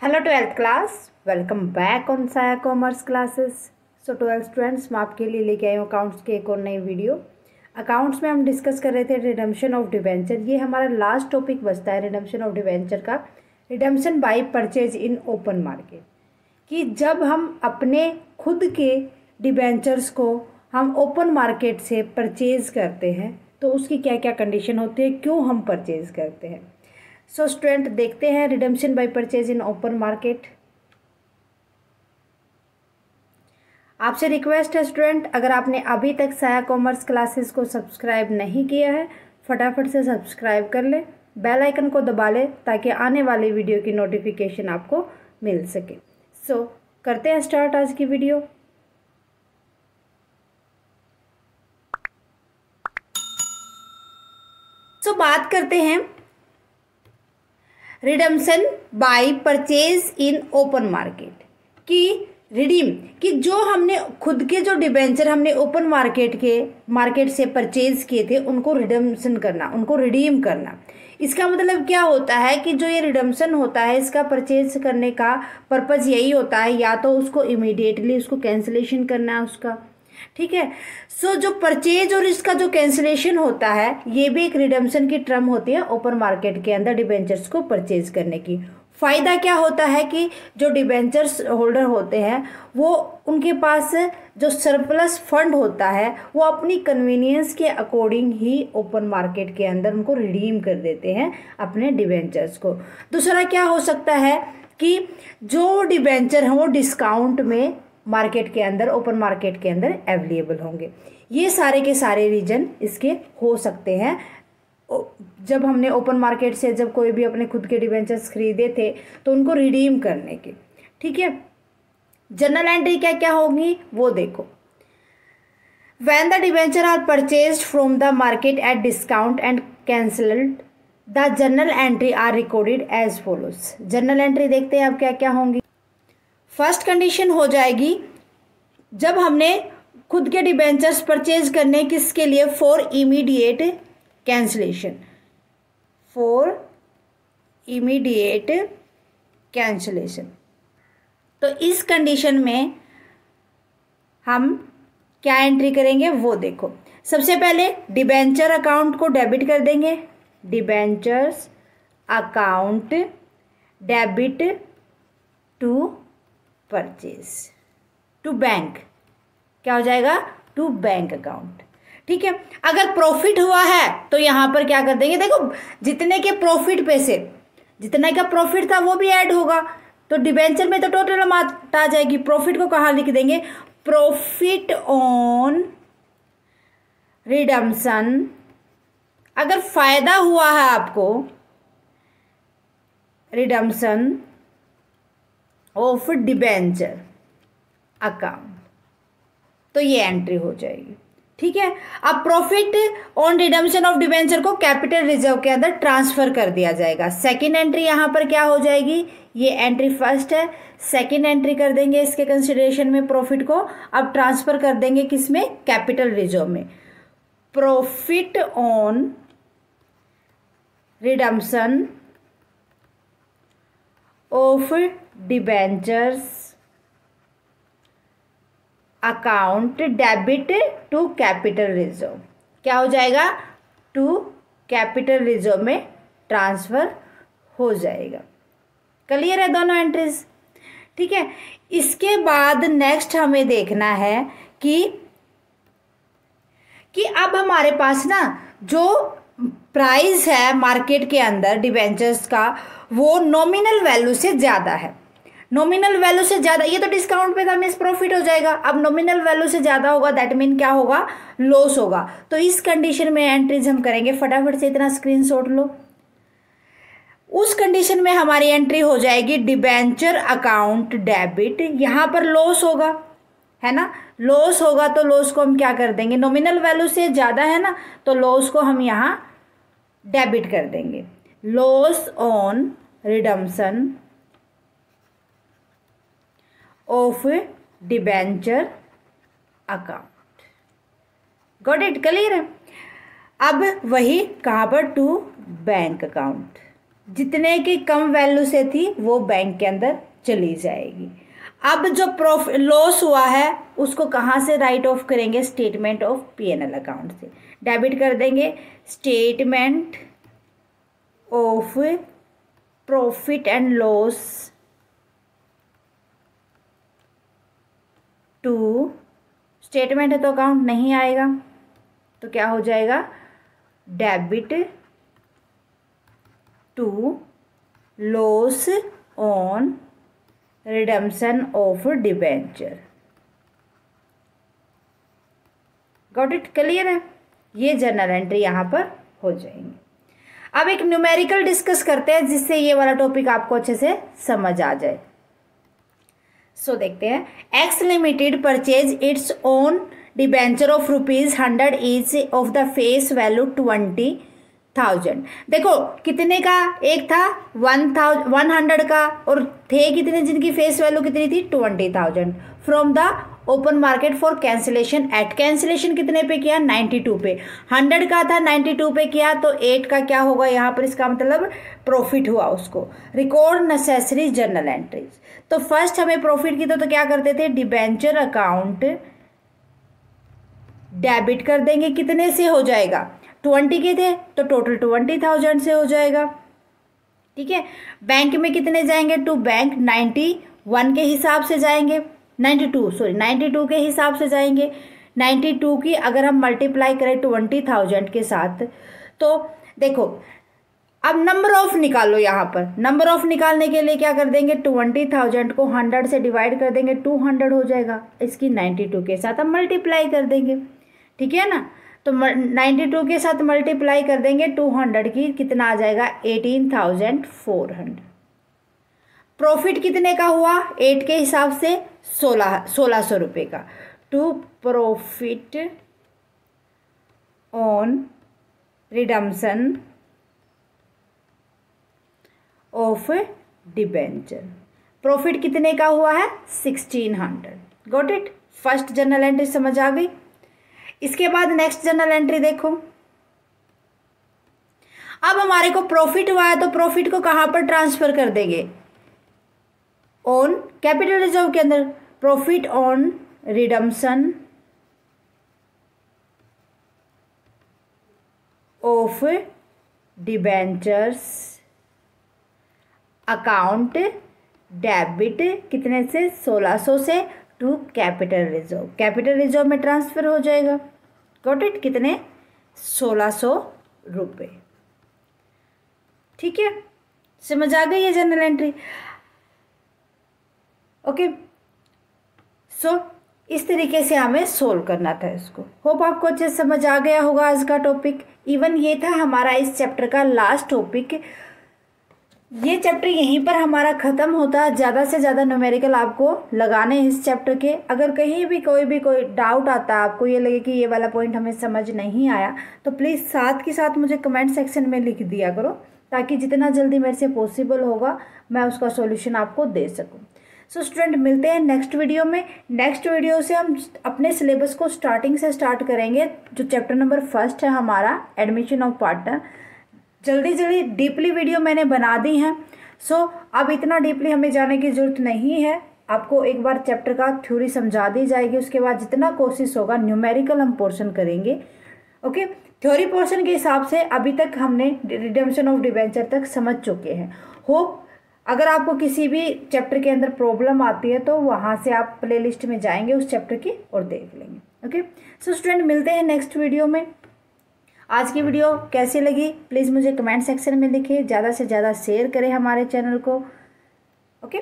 Hello twelfth class, welcome back on साया commerce classes. So twelfth students, मैं आपके लिए लेके आई हूँ अकाउंट्स की एक और नई वीडियो। अकाउंट्स में हम डिस्कस कर रहे थे रिडम्पशन ऑफ डिबेंचर। ये हमारा लास्ट टॉपिक बचता है रिडम्पशन ऑफ डिबेंचर का, redemption by purchase in open market. कि जब हम अपने खुद के डिबेंचर्स को हम ओपन मार्केट से परचेज करते हैं तो उसकी क्या क्या कंडीशन होती है, क्यों हम परचेज करते हैं। सो स्टूडेंट, देखते हैं redemption by purchase in open market. आपसे रिक्वेस्ट है स्टूडेंट, अगर आपने अभी तक साया कॉमर्स क्लासेस को सब्सक्राइब नहीं किया है, फटाफट से सब्सक्राइब कर ले, बेल आइकन को दबा ले ताकि आने वाली वीडियो की नोटिफिकेशन आपको मिल सके। सो करते हैं स्टार्ट आज की वीडियो। सो बात करते हैं redemption by purchase in open market. कि रिडीम कि जो हमने खुद के जो डिबेंचर हमने ओपन मार्केट से परचेज किए थे उनको रिडम्पशन करना, उनको रिडीम करना। इसका मतलब क्या होता है कि जो ये रिडम्पशन होता है इसका परचेज करने का पर्पज़ यही होता है, या तो उसको इमीडिएटली उसको कैंसिलेशन करना है उसका, ठीक है। सो जो परचेज और इसका जो कैंसिलेशन होता है ये भी एक रिडम्पशन की टर्म होती है ओपन मार्केट के अंदर डिबेंचर्स को परचेज करने की। फ़ायदा क्या होता है कि जो डिबेंचर्स होल्डर होते हैं वो उनके पास जो सरप्लस फंड होता है वो अपनी कन्वीनियंस के अकॉर्डिंग ही ओपन मार्केट के अंदर उनको रिडीम कर देते हैं अपने डिबेंचर्स को। दूसरा क्या हो सकता है कि जो डिबेंचर हैं वो डिस्काउंट में मार्केट के अंदर, ओपन मार्केट के अंदर अवेलेबल होंगे। ये सारे के सारे रीजन इसके हो सकते हैं। जब हमने ओपन मार्केट से जब कोई भी अपने खुद के डिबेंचर्स खरीदे थे तो उनको रिडीम करने के, ठीक है। जर्नल एंट्री क्या क्या होगी वो देखो। When the debenture are purchased from the market at discount and cancelled the journal entry are recorded as follows. Journal entry देखते हैं अब क्या क्या होंगी। फर्स्ट कंडीशन हो जाएगी जब हमने खुद के डिबेंचर्स परचेज करने किसके लिए, for immediate cancellation, for immediate cancellation. तो इस कंडीशन में हम क्या एंट्री करेंगे वो देखो। सबसे पहले डिबेंचर अकाउंट को डेबिट कर देंगे, debentures account debit to purchase to bank, क्या हो जाएगा, टू बैंक अकाउंट, ठीक है। अगर प्रॉफिट हुआ है तो यहां पर क्या कर देंगे, देखो जितने के प्रॉफिट पे से जितने का प्रॉफिट था वो भी ऐड होगा तो डिबेंचर में तो टोटल अमाउंट आ जाएगी। प्रॉफिट को कहाँ लिख देंगे, प्रॉफिट ऑन रिडम्पशन। अगर फायदा हुआ है आपको रिडम्पशन ऑफ डिबेंचर अकाउंट तो ये एंट्री हो जाएगी, ठीक है। अब profit on redemption of debenture को कैपिटल रिजर्व के अंदर ट्रांसफर कर दिया जाएगा। सेकंड एंट्री यहां पर क्या हो जाएगी, ये एंट्री फर्स्ट है, सेकंड एंट्री कर देंगे इसके कंसिडरेशन में प्रॉफिट को, अब ट्रांसफर कर देंगे किसमें, कैपिटल रिजर्व में। Profit on redemption of debentures account debit to capital reserve, क्या हो जाएगा, टू कैपिटल रिजर्व में ट्रांसफर हो जाएगा। क्लियर है दोनों एंट्रीज, ठीक है। इसके बाद नेक्स्ट हमें देखना है कि अब हमारे पास ना जो प्राइस है मार्केट के अंदर डिबेंचर्स का वो नॉमिनल वैल्यू से ज़्यादा है। नॉमिनल वैल्यू से ज़्यादा, ये तो डिस्काउंट पे था, मिस प्रॉफिट हो जाएगा। अब नॉमिनल वैल्यू से ज़्यादा होगा दैट मीन क्या होगा, लॉस होगा। तो इस कंडीशन में एंट्रीज हम करेंगे, फटाफट से इतना स्क्रीनशॉट लो। उस कंडीशन में हमारी एंट्री हो जाएगी डिबेंचर अकाउंट डेबिट, यहाँ पर लॉस होगा, है ना, लॉस होगा तो लॉस को हम क्या कर देंगे, नॉमिनल वैल्यू से ज़्यादा है ना तो लॉस को हम यहाँ डेबिट कर देंगे। Loss on redemption of debenture account, got it, clear है। अब वही कहाँ पर, टू बैंक अकाउंट, जितने की कम वैल्यू से थी वो बैंक के अंदर चली जाएगी। अब जो लॉस हुआ है उसको कहाँ से राइट ऑफ करेंगे, स्टेटमेंट ऑफ P&L अकाउंट से डेबिट कर देंगे। Statement of profit and loss to, statement है तो अकाउंट नहीं आएगा, तो क्या हो जाएगा, debit to loss on redemption of debenture. Got it, clear है। ये जर्नल एंट्री यहाँ पर हो जाएंगे। अब एक न्यूमेरिकल डिस्कस करते हैं जिससे ये वाला टॉपिक आपको अच्छे से समझ आ जाए। सो देखते हैं, x limited purchase its own debenture of ₹100 each of the face value 20,000। देखो कितने का एक था, 100 का, और थे कितने जिनकी फेस वैल्यू कितनी थी, 20,000 from the open market for cancellation eight, cancellation कितने पे किया, 92 पे, 100 का था 92 पे किया, तो 8 का क्या होगा यहाँ पर, इसका मतलब प्रॉफिट हुआ उसको। रिकॉर्ड नेसेसरी जर्नल एंट्रीज, तो फर्स्ट हमें प्रॉफिट की तो क्या करते थे, डिबेंचर अकाउंट डेबिट कर देंगे, कितने से हो जाएगा, 20 के थे तो टोटल 20,000 से हो जाएगा। ठीक है, बैंक में कितने जाएंगे, टू बैंक 91 के हिसाब से जाएंगे, 92 के हिसाब से जाएंगे। 92 की अगर हम मल्टीप्लाई करें 20,000 के साथ, तो देखो अब नंबर ऑफ निकालो, यहाँ पर नंबर ऑफ निकालने के लिए क्या कर देंगे, 20,000 को 100 से डिवाइड कर देंगे, 200 हो जाएगा, इसकी 92 के साथ हम मल्टीप्लाई कर देंगे। ठीक है ना, तो 92 के साथ मल्टीप्लाई कर देंगे 200 की, कितना आ जाएगा, 18,400। प्रॉफिट कितने का हुआ, 8 के हिसाब से 1600 रुपये का। To profit on redemption of debenture, profit कितने का हुआ है, 1600। Got it, first journal entry समझ आ गई। इसके बाद नेक्स्ट जर्नल एंट्री देखो, अब हमारे को प्रॉफिट हुआ है तो प्रॉफिट को कहां पर ट्रांसफर कर देंगे, ऑन कैपिटल रिजर्व के अंदर। Profit on redemption of debentures account debit कितने से, 1600 से, to capital reserve, capital reserve में ट्रांसफर हो जाएगा। गॉट इट, कितने, 1600 रुपये। ठीक है, समझ आ गई है जर्नल एंट्री। ओके, सो इस तरीके से हमें सोल्व करना था इसको। होप आपको अच्छे समझ आ गया होगा आज का टॉपिक। इवन ये था हमारा इस चैप्टर का लास्ट टॉपिक। ये चैप्टर यहीं पर हमारा ख़त्म होता है। ज़्यादा से ज़्यादा न्यूमेरिकल आपको लगाने हैं इस चैप्टर के। अगर कहीं भी कोई डाउट आता है, आपको ये लगे कि ये वाला पॉइंट हमें समझ नहीं आया, तो प्लीज़ साथ के साथ मुझे कमेंट सेक्शन में लिख दिया करो, ताकि जितना जल्दी मेरे से पॉसिबल होगा मैं उसका सॉल्यूशन आपको दे सकूं। सो स्टूडेंट, मिलते हैं नेक्स्ट वीडियो में। नेक्स्ट वीडियो से हम अपने सिलेबस को स्टार्टिंग से स्टार्ट करेंगे। जो चैप्टर नंबर 1 है हमारा, एडमिशन ऑफ पार्टनर, जल्दी डीपली वीडियो मैंने बना दी है। सो अब इतना डीपली हमें जाने की ज़रूरत नहीं है। आपको एक बार चैप्टर का थ्योरी समझा दी जाएगी, उसके बाद जितना कोशिश होगा न्यूमेरिकल हम पोर्शन करेंगे। ओके, थ्योरी पोर्शन के हिसाब से अभी तक हमने रिडेम्पशन ऑफ डिबेंचर तक समझ चुके हैं। होप अगर आपको किसी भी चैप्टर के अंदर प्रॉब्लम आती है तो वहाँ से आप प्लेलिस्ट में जाएंगे उस चैप्टर की और देख लेंगे। ओके, सो स्टूडेंट, मिलते हैं नेक्स्ट वीडियो में। आज की वीडियो कैसी लगी प्लीज़ मुझे कमेंट सेक्शन में लिखिए, ज़्यादा से ज़्यादा शेयर करें हमारे चैनल को। ओके।